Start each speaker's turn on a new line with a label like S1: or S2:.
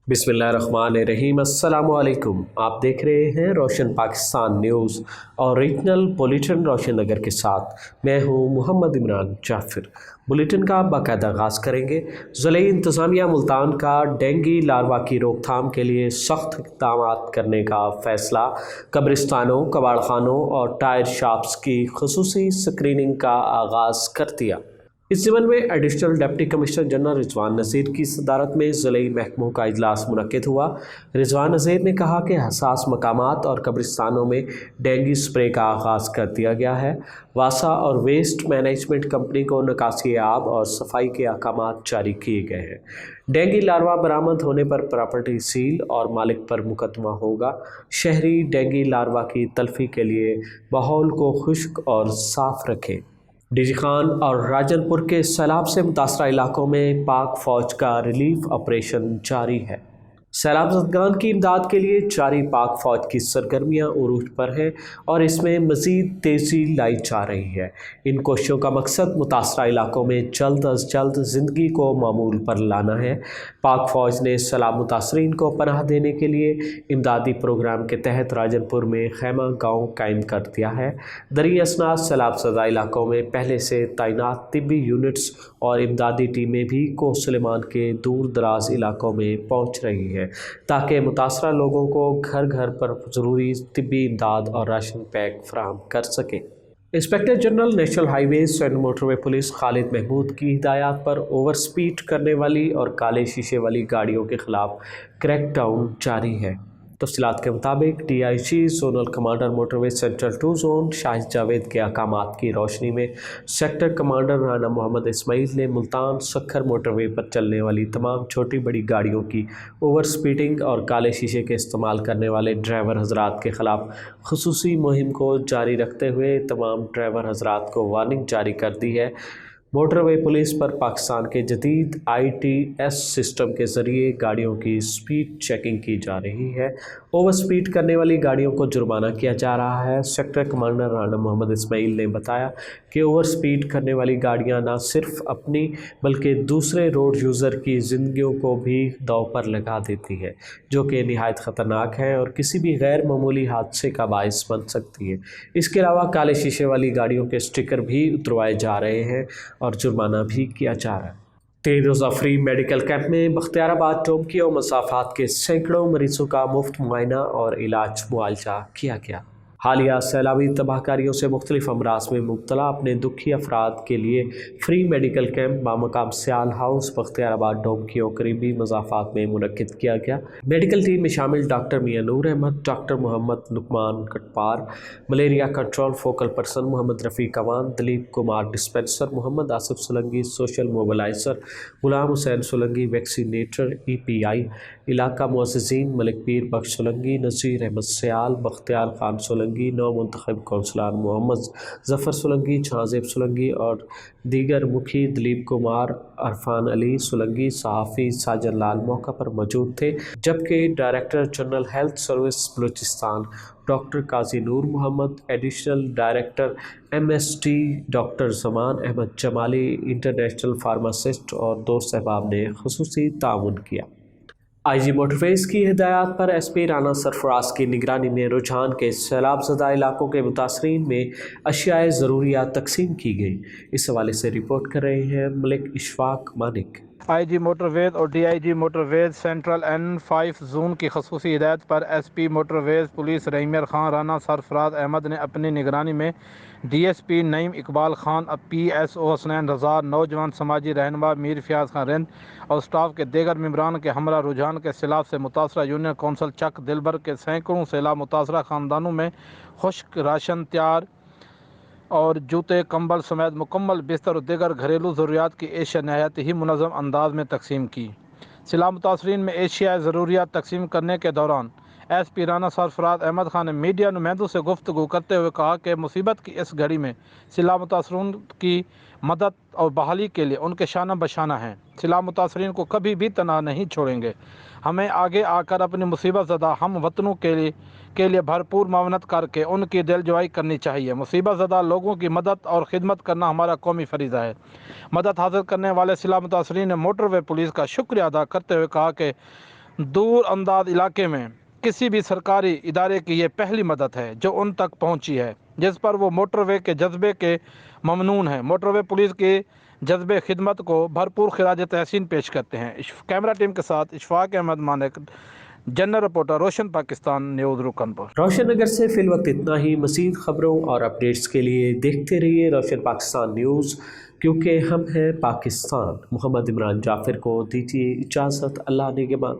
S1: बिस्मिल्लाहिर्रहमानिर्रहीम। अस्सलाम वालेकुम। आप देख रहे हैं रोशन पाकिस्तान न्यूज़ और रीजनल बुलेटिन रोशन नगर के साथ मैं हूं मोहम्मद इमरान जाफिर। बुलेटिन का बाकायदा आगाज़ करेंगे। ज़िले इंतज़ामिया मुल्तान का डेंगू लार्वा की रोकथाम के लिए सख्त इक़दाम करने का फ़ैसला। कब्रिस्तानों, कबाड़खानों और टायर शॉप्स की ख़ुसूसी स्क्रीनिंग का आगाज़ कर दिया। इस ज़िमन में additional deputy commissioner general Rizwan Nazir की सदारत में ज़िली महकमों का इजलास मुनक्किद हुआ। रिजवान नज़ीर ने कहा कि हसास मकामात और कब्रिस्तानों में डेंगू स्प्रे का आगाज़ कर दिया गया है। वासा और वेस्ट मैनेजमेंट कंपनी को निकासी आब और सफाई के अहकामात जारी किए गए हैं। डेंगू लार्वा बरामद होने पर प्रॉपर्टी सील और मालिक पर मुकदमा होगा। शहरी डेंगू लार्वा की तलफी के लिए माहौल को खुश्क और साफ रखें। डीजी खान और राजनपुर के सैलाब से मुतासरा इलाकों में पाक फ़ौज का रिलीफ ऑपरेशन जारी है। सैलाब ज़दगान की इमदाद के लिए जारी पाक फ़ौज की सरगर्मियाँ उरूज पर हैं और इसमें मज़ीद तेज़ी लाई जा रही है। इन कोशिशों का मकसद मुतासरा इलाकों में जल्द अज जल्द ज़िंदगी को मामूल पर लाना है। पाक फ़ौज ने सैलाब मुतासरीन को पनाह देने के लिए इमदादी प्रोग्राम के तहत राजनपुर में खैमा गाँव कायम कर दिया है। दरी असनाद सैलाब ज़दा इलाकों में पहले से तैनात तिब्बी यूनिट्स और इमदादी टीमें भी कोह सुलेमान के दूर दराज इलाकों में पहुँच रही हैं ताकि मुतासरा लोगों को घर घर पर ज़रूरी तिब्बी इमदाद और राशन पैक फराहम कर सकें। Inspector general national highways and motorway police Khalid Mahmood की हिदायत पर ओवर स्पीड करने वाली और काले शीशे वाली गाड़ियों के खिलाफ क्रैकडाउन जारी है। तफसीलात के मुताबिक DIG zonal commander motorway central 2 zone Shahid Javed के अहकामात की रोशनी में सेक्टर कमांडर राना मोहम्मद इस्माइल ने मुल्तान सखर मोटरवे पर चलने वाली तमाम छोटी बड़ी गाड़ियों की ओवर स्पीडिंग और काले शीशे के इस्तेमाल करने वाले ड्राइवर हजरात के ख़िलाफ़ खुसूसी मुहिम को जारी रखते हुए तमाम ड्राइवर हजरात को वार्निंग जारी कर दी है। मोटरवे पुलिस पर पाकिस्तान के जदीद ITS सिस्टम के ज़रिए गाड़ियों की स्पीड चेकिंग की जा रही है। ओवर स्पीड करने वाली गाड़ियों को जुर्माना किया जा रहा है। सेक्टर कमांडर राना मोहम्मद इस्माइल ने बताया कि ओवर स्पीड करने वाली गाड़ियां न सिर्फ अपनी बल्कि दूसरे रोड यूज़र की ज़िंदगियों को भी दांव पर लगा देती है, जो कि निहायत ख़तरनाक है और किसी भी गैर मामूली हादसे का बायस बन सकती है। इसके अलावा काले शीशे वाली गाड़ियों के स्टिकर भी उतरवाए जा रहे हैं और जुर्माना भी किया जा रहा है। 3 रोज़ा फ्री मेडिकल कैंप में बख्तियाराबाद, टोमकी और मसाफात के सैकड़ों मरीजों का मुफ्त मुआयना और इलाज मुआवजा किया गया। हालिया सैलाबी तबाहकारियों से मुख्तलिफ अमराज में मुब्तला अपने दुखी अफराद के लिए फ्री मेडिकल कैंप बामकाम सियाल हाउस बख्तियाराबाद, टोमकी और करीबी मज़ाफ़ात में मुनक्किद किया गया। मेडिकल टीम में शामिल doctor Mian Noor Ahmed, doctor Mohammad Luqman Katpar, malaria control focal person Mohammad Rafiq Awan, Dilip Kumar dispenser, Mohammad Asif Solangi social mobiliser, Ghulam Hussain Solangi vaccinator, EPI इलाका मुअज़्ज़िज़ीन मलिक पीर बख्श सोलंगी, नज़ीर अहमद सयाल, बख्तियार खान सोलंगी, नौ मुंतखब कौंसलर मोहम्मद ज़फ़र सोलंगी, जहाज़ेब सोलंगी और दीगर मुखी दिलीप कुमार, अरफान अली सोलंगी, सहाफ़ी साजन लाल मौका पर मौजूद थे। जबकि director general health service Balochistan doctor Qazi Noor Mohammad, additional director MSD doctor Zaman Ahmed Jamali, international pharmacist और दोस्त अहबाब ने खुसूसी ताउन किया। IG मोटरवेज़ की हिदायत पर SP राना सरफराज की निगरानी में रुझान के सैलाब ज़दा इलाकों के मुतासरीन में अशियाए ज़रूरियात तकसीम की गई। इस हवाले से रिपोर्ट कर रहे हैं मलिक इशफाक मानिक।
S2: IG मोटरवेज़ और DIG motorways central N5 zone की खसूसी हिदायत पर SP motorways police Rahimyar Khan Rana Sarfaraz Ahmed ने अपनी निगरानी में DSP नईम इकबाल खान, PSO हसनैन रज़ा, नौजवान समाजी रहनुमा मीर फयाज खान रिंद और स्टाफ के दीगर मेम्बरान के हमरा रुझान के सैलाब से मुतासरा यूनियन कौंसल चक दिलबर के सैकड़ों सैलाब मुतासरा ख़ानदानों में खुश्क राशन तैयार और जूते कंबल समेत मुकम्मल बिस्तर और दीगर घरेलू ज़रूरियात की एशिया नहायत ही मुनज़्ज़म अंदाज में तकसीम की। सैलाब मुतासरीन में एशिया ज़रूरियात तकसीम करने के दौरान SP राना सरफराज अहमद खान ने मीडिया नुमाइंदों से गुफ्तगू करते हुए कहा कि मुसीबत की इस घड़ी में सैलाब मुतासरीन की मदद और बहाली के लिए उनके शाना बशाना हैं। सैलाब मुतासरीन को कभी भी तना नहीं छोड़ेंगे। हमें आगे आकर अपनी मुसीबत ज़दा हम वतनों के लिए भरपूर मावनत करके उनकी दिलजोई करनी चाहिए। मुसीबत ज़दा लोगों की मदद और ख़िदमत करना हमारा कौमी फ़रीज़ा है। मदद हासिल करने वाले सैलाब मुतासरीन ने मोटरवे पुलिस का शुक्रिया अदा करते हुए कहा कि دور انداز علاقے میں کسی بھی سرکاری ادارے کی یہ پہلی مدد ہے جو ان تک پہنچی ہے، جس پر وہ موٹر وے کے جذبے کے ممنون ہیں۔ موٹر وے پولیس کے جذبے خدمت کو بھرپور خراج تحسین پیش کرتے ہیں۔ کیمرہ ٹیم کے ساتھ اشفاق احمد مانک، جنرل رپورٹر، روشن پاکستان نیوز، رکنپور۔
S1: روشن نگر سے فی الوقت اتنا ہی۔ مزید خبروں اور اپڈیٹس کے لیے دیکھتے رہیے روشن پاکستان نیوز، کیونکہ ہم ہیں پاکستان۔ محمد عمران جعفر کو دیجیے اجازت، اللہ نگہبان۔